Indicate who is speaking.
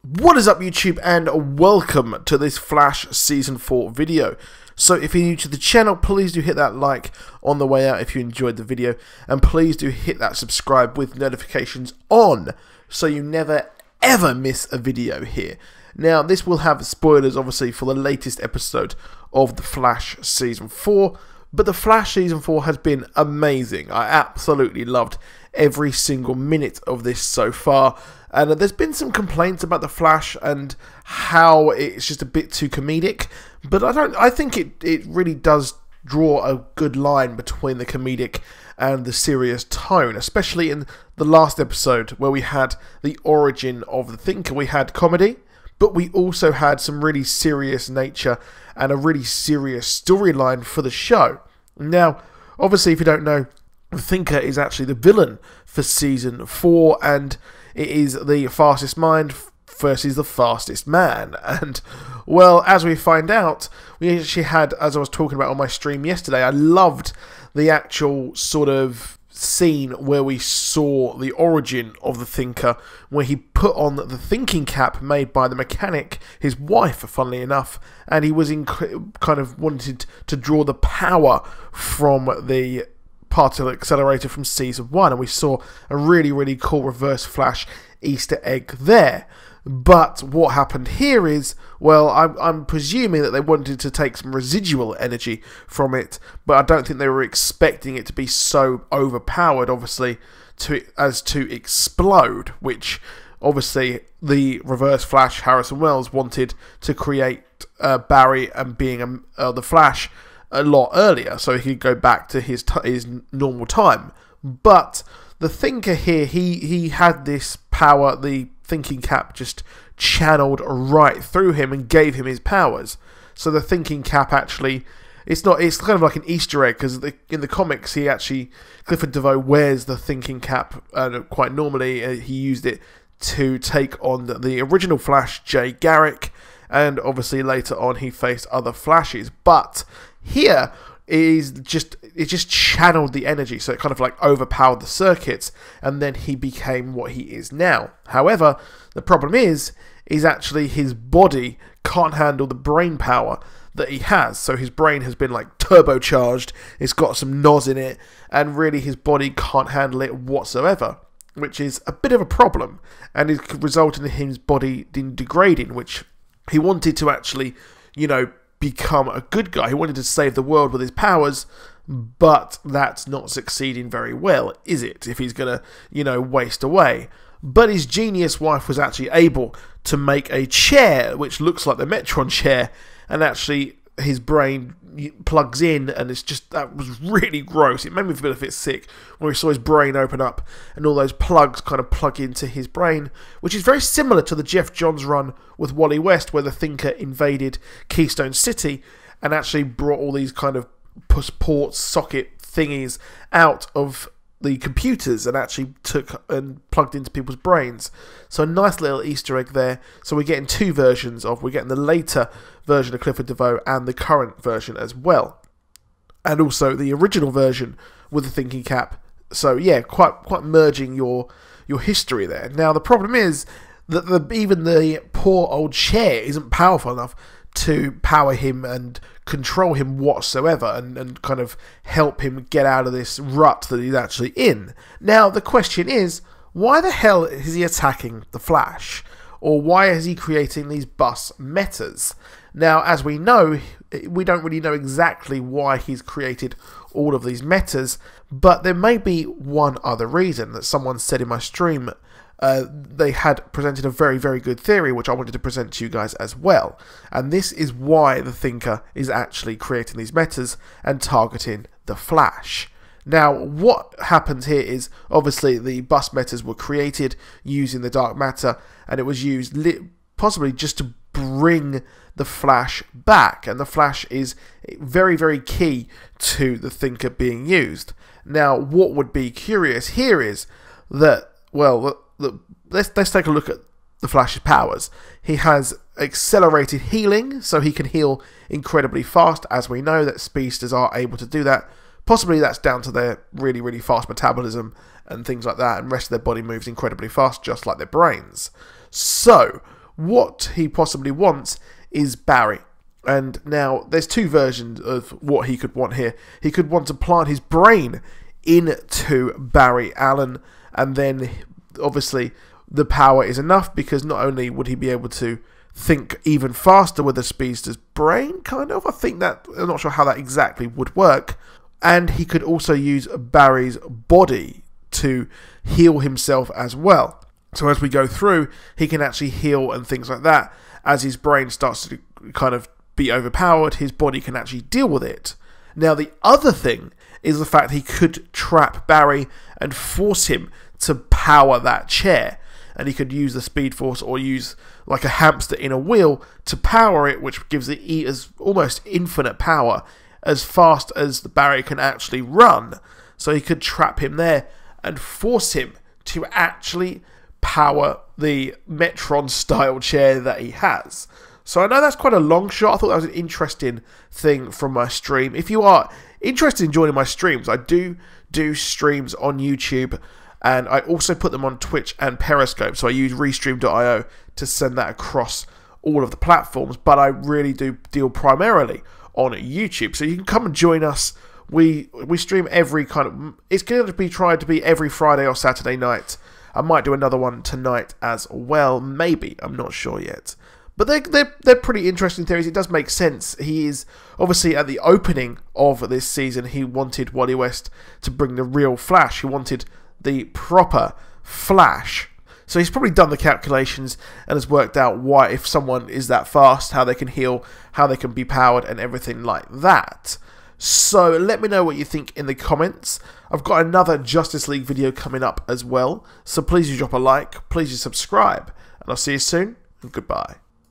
Speaker 1: What is up, YouTube, and welcome to this Flash Season 4 video. So if you're new to the channel, please do hit that like on the way out if you enjoyed the video, and please do hit that subscribe with notifications on so you never ever miss a video here. Now, this will have spoilers obviously for the latest episode of the Flash Season 4, but the Flash Season 4 has been amazing. I absolutely loved every single minute of this so far. And there's been some complaints about the Flash and how it's just a bit too comedic, but I think it really does draw a good line between the comedic and the serious tone, especially in the last episode where we had the origin of the Thinker. We had comedy, but we also had some really serious nature and a really serious storyline for the show. Now, obviously, if you don't know, the Thinker is actually the villain for Season 4, and it is the fastest mind versus the fastest man. And, well, as we find out, we actually had, as I was talking about on my stream yesterday, I loved the actual sort of scene where we saw the origin of the Thinker, where he put on the thinking cap made by the mechanic, his wife, funnily enough, and he was kind of wanted to draw the power from the particle accelerator from Season 1, and we saw a really cool Reverse Flash Easter egg there. But what happened here is, well, I'm presuming that they wanted to take some residual energy from it, but I don't think they were expecting it to be so overpowered, obviously, as to explode, which obviously the Reverse Flash Harrison Wells wanted to create Barry and being the Flash a lot earlier, so he could go back to his normal time. But the Thinker here, he had this power, the thinking cap just channeled right through him and gave him his powers. So the thinking cap actually, it's kind of like an Easter egg, because in the comics Clifford DeVoe wears the thinking cap, and quite normally he used it to take on the original Flash, Jay Garrick, and obviously later on he faced other Flashes. But here it just channeled the energy, so it kind of like overpowered the circuits, and then he became what he is now. However, the problem is actually his body can't handle the brain power that he has. So his brain has been like turbocharged, it's got some NOS in it, and really his body can't handle it whatsoever, which is a bit of a problem, and it could result in his body degrading, which he wanted to actually, become a good guy. He wanted to save the world with his powers, but that's not succeeding very well, is it? If he's gonna, waste away. But his genius wife was actually able to make a chair which looks like the Metron chair, and actually his brain plugs in, and that was really gross. It made me feel a bit sick when we saw his brain open up and all those plugs kind of plug into his brain, which is very similar to the Jeff Johns run with Wally West, where the Thinker invaded Keystone City and actually brought all these kind of ports, socket thingies out of the computers and actually took and plugged into people's brains. So a nice little Easter egg there. So we're getting two versions we're getting the later version of Clifford DeVoe and the current version as well, and also the original version with the thinking cap. So yeah, quite merging your history there. Now the problem is that even the poor old chair isn't powerful enough to power him and control him whatsoever, and kind of help him get out of this rut that he's actually in. Now the question is, why the hell is he attacking the Flash? Or why is he creating these bus metas? Now, as we know, we don't really know exactly why he's created all of these metas, but there may be one other reason that someone said in my stream. They had presented a very good theory, which I wanted to present to you guys as well. And this is why the Thinker is actually creating these metas and targeting the Flash. Now, what happens here is, obviously, the bus metas were created using the dark matter, and it was used possibly just to bring the Flash back. And the Flash is very key to the Thinker being used. Now, what would be curious here is that, well, let's take a look at the Flash's powers. He has accelerated healing, so he can heal incredibly fast, as we know that speedsters are able to do that. Possibly that's down to their really fast metabolism and things like that, and the rest of their body moves incredibly fast, just like their brains. So what he possibly wants is Barry. And now there's two versions of what he could want here. He could want to plant his brain into Barry Allen, and then obviously the power is enough, because not only would he be able to think even faster with a speedster's brain, kind of, I'm not sure how that exactly would work, and he could also use Barry's body to heal himself as well. So as we go through, he can actually heal and things like that. As his brain starts to kind of be overpowered, his body can actually deal with it. Now the other thing is the fact he could trap Barry and force him to power that chair. And he could use the Speed Force or use like a hamster in a wheel to power it, which gives it as almost infinite power, as fast as the Barry can actually run. So he could trap him there and force him to actually power the Metron-style chair that he has. So I know that's quite a long shot. I thought that was an interesting thing from my stream. If you are interested in joining my streams, I do streams on YouTube, and I also put them on Twitch and Periscope. So I use Restream.io to send that across all of the platforms, but I really do deal primarily on YouTube. So you can come and join us. We stream every kind of... It's going to be tried to be every Friday or Saturday night. I might do another one tonight as well. Maybe. I'm not sure yet. But they're pretty interesting theories. It does make sense. He is obviously at the opening of this season, he wanted Wally West to bring the real Flash. He wanted the proper Flash. So he's probably done the calculations and has worked out why, if someone is that fast, how they can heal, how they can be powered, and everything like that. So let me know what you think in the comments. I've got another Justice League video coming up as well. So please do drop a like, please do subscribe, and I'll see you soon, and goodbye.